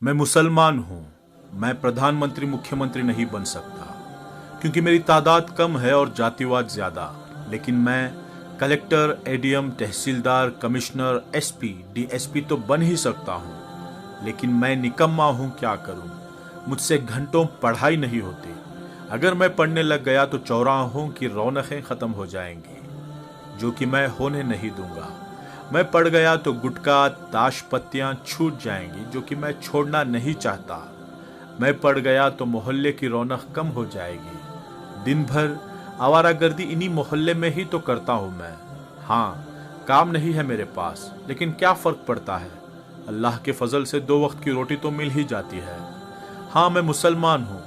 मैं मुसलमान हूँ। मैं प्रधानमंत्री मुख्यमंत्री नहीं बन सकता क्योंकि मेरी तादाद कम है और जातिवाद ज्यादा। लेकिन मैं कलेक्टर, एडीएम, तहसीलदार, कमिश्नर, एसपी, डीएसपी तो बन ही सकता हूँ। लेकिन मैं निकम्मा हूँ, क्या करूँ? मुझसे घंटों पढ़ाई नहीं होती। अगर मैं पढ़ने लग गया तो चौराहों की रौनकें खत्म हो जाएंगी, जो कि मैं होने नहीं दूंगा। मैं पढ़ गया तो गुटखा, ताश पत्तियां छूट जाएंगी, जो कि मैं छोड़ना नहीं चाहता। मैं पढ़ गया तो मोहल्ले की रौनक कम हो जाएगी। दिन भर आवारागर्दी इन्हीं मोहल्ले में ही तो करता हूं मैं। हाँ, काम नहीं है मेरे पास, लेकिन क्या फर्क पड़ता है? अल्लाह के फजल से 2 वक्त की रोटी तो मिल ही जाती है। हाँ, मैं मुसलमान हूँ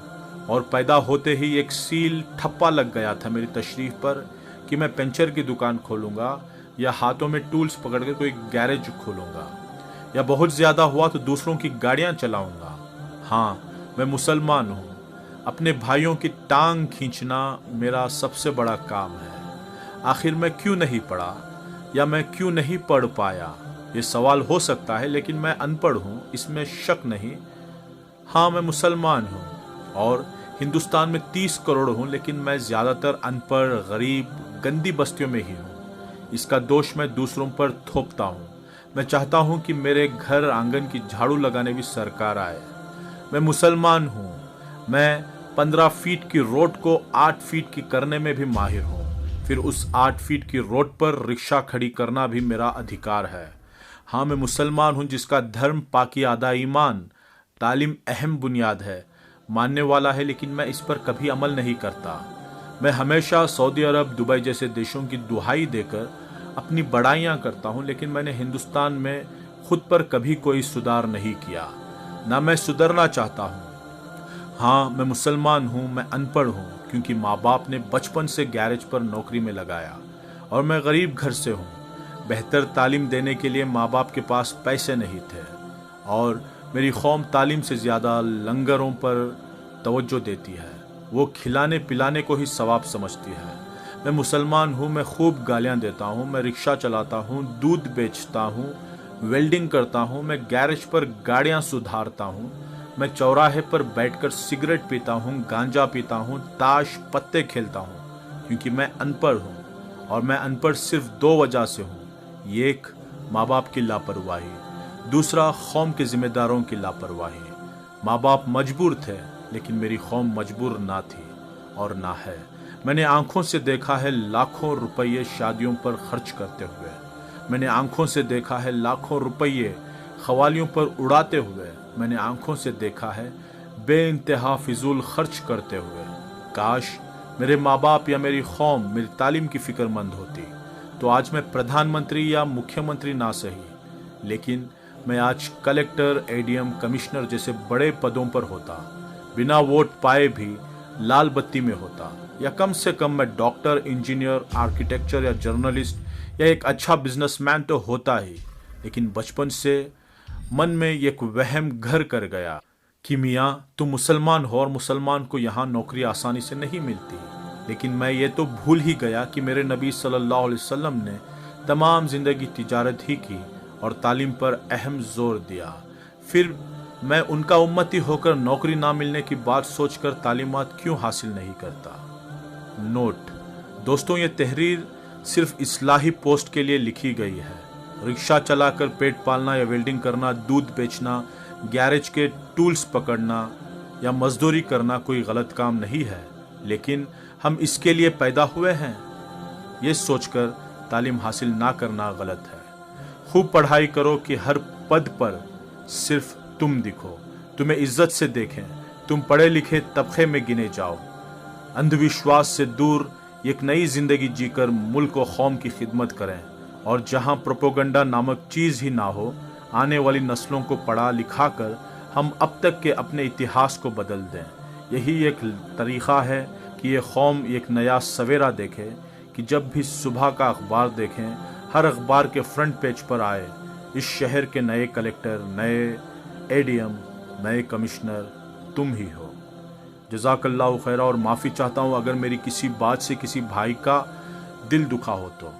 और पैदा होते ही एक सील ठप्पा लग गया था मेरी तशरीफ पर कि मैं पंचर की दुकान खोलूंगा या हाथों में टूल्स पकड़ के कोई गैरेज खोलूंगा, या बहुत ज्यादा हुआ तो दूसरों की गाड़ियां चलाऊंगा। हाँ, मैं मुसलमान हूँ। अपने भाइयों की टांग खींचना मेरा सबसे बड़ा काम है। आखिर मैं क्यों नहीं पढ़ा या मैं क्यों नहीं पढ़ पाया? ये सवाल हो सकता है, लेकिन मैं अनपढ़ हूँ, इसमें शक नहीं। हाँ, मैं मुसलमान हूँ और हिंदुस्तान में 30 करोड़ हूँ, लेकिन मैं ज्यादातर अनपढ़, गरीब, गंदी बस्तियों में ही हूँ। इसका दोष मैं दूसरों पर थोपता हूँ। मैं चाहता हूँ कि मेरे घर आंगन की झाड़ू लगाने भी सरकार आए। मैं मुसलमान हूँ। मैं 15 फीट की रोड को 8 फीट की करने में भी माहिर हूँ। फिर उस 8 फीट की रोड पर रिक्शा खड़ी करना भी मेरा अधिकार है। हाँ, मैं मुसलमान हूँ जिसका धर्म, पाकी, आदा, ईमान, तालीम अहम बुनियाद है, मानने वाला है, लेकिन मैं इस पर कभी अमल नहीं करता। मैं हमेशा सऊदी अरब, दुबई जैसे देशों की दुहाई देकर अपनी बड़ाइयाँ करता हूँ, लेकिन मैंने हिंदुस्तान में खुद पर कभी कोई सुधार नहीं किया, ना मैं सुधरना चाहता हूँ। हाँ, मैं मुसलमान हूँ। मैं अनपढ़ हूँ क्योंकि माँ बाप ने बचपन से गैरेज पर नौकरी में लगाया, और मैं गरीब घर से हूँ। बेहतर तालीम देने के लिए माँ बाप के पास पैसे नहीं थे, और मेरी कौम तालीम से ज़्यादा लंगरों पर तवज्जो देती है। वो खिलाने पिलाने को ही सवाब समझती है। मैं मुसलमान हूँ। मैं खूब गालियाँ देता हूँ। मैं रिक्शा चलाता हूँ, दूध बेचता हूँ, वेल्डिंग करता हूँ। मैं गैरेज पर गाड़ियाँ सुधारता हूँ। मैं चौराहे पर बैठकर सिगरेट पीता हूँ, गांजा पीता हूँ, ताश पत्ते खेलता हूँ, क्योंकि मैं अनपढ़ हूँ। और मैं अनपढ़ सिर्फ 2 वजह से हूँ। एक, माँ बाप की लापरवाही। दूसरा, कौम के जिम्मेदारों की लापरवाही। माँ बाप मजबूर थे, लेकिन मेरी कौम मजबूर ना थी और ना है। मैंने आंखों से देखा है लाखों रुपये शादियों पर खर्च करते हुए। मैंने आंखों से देखा है लाखों रुपये खवालियों पर उड़ाते हुए। मैंने आंखों से देखा है बेइंतहा फिजूल खर्च करते हुए। काश मेरे माँ बाप या मेरी कौम मेरी तालीम की फिक्रमंद होती, तो आज मैं प्रधानमंत्री या मुख्यमंत्री ना सही, लेकिन मैं आज कलेक्टर, एडीएम, कमिश्नर जैसे बड़े पदों पर होता। बिना वोट पाए भी लाल बत्ती में होता, या कम से कम मैं डॉक्टर, इंजीनियर, आर्किटेक्चर या जर्नलिस्ट या एक अच्छा बिजनेसमैन तो होता ही। लेकिन बचपन से मन में एक वहम घर कर गया कि मियाँ तुम मुसलमान हो और मुसलमान को यहाँ नौकरी आसानी से नहीं मिलती। लेकिन मैं ये तो भूल ही गया कि मेरे नबी सल्लल्लाहु अलैहि वसल्लम ने तमाम जिंदगी तिजारत ही की और तालीम पर अहम जोर दिया। फिर मैं उनका उम्मती होकर नौकरी ना मिलने की बात सोचकर तालीमात क्यों हासिल नहीं करता? नोट दोस्तों, ये तहरीर सिर्फ इस्लाही पोस्ट के लिए लिखी गई है। रिक्शा चलाकर पेट पालना या वेल्डिंग करना, दूध बेचना, गैरेज के टूल्स पकड़ना या मजदूरी करना कोई गलत काम नहीं है, लेकिन हम इसके लिए पैदा हुए हैं। ये सोचकर तालीम हासिल ना करना गलत है। खूब पढ़ाई करो कि हर पद पर सिर्फ तुम दिखो, तुम्हें इज्जत से देखें, तुम पढ़े लिखे तबके में गिने जाओ। अंधविश्वास से दूर एक नई जिंदगी जीकर मुल्क और कौम की खिदमत करें, और जहां प्रोपोगंडा नामक चीज ही ना हो, आने वाली नस्लों को पढ़ा लिखा कर हम अब तक के अपने इतिहास को बदल दें। यही एक तरीक़ा है कि ये कौम एक नया सवेरा देखे, कि जब भी सुबह का अखबार देखें, हर अखबार के फ्रंट पेज पर आए, इस शहर के नए कलेक्टर, नए एडीएम, नए कमिश्नर तुम ही हो। जज़ाकल्लाहु खैरा, और माफ़ी चाहता हूँ अगर मेरी किसी बात से किसी भाई का दिल दुखा हो तो।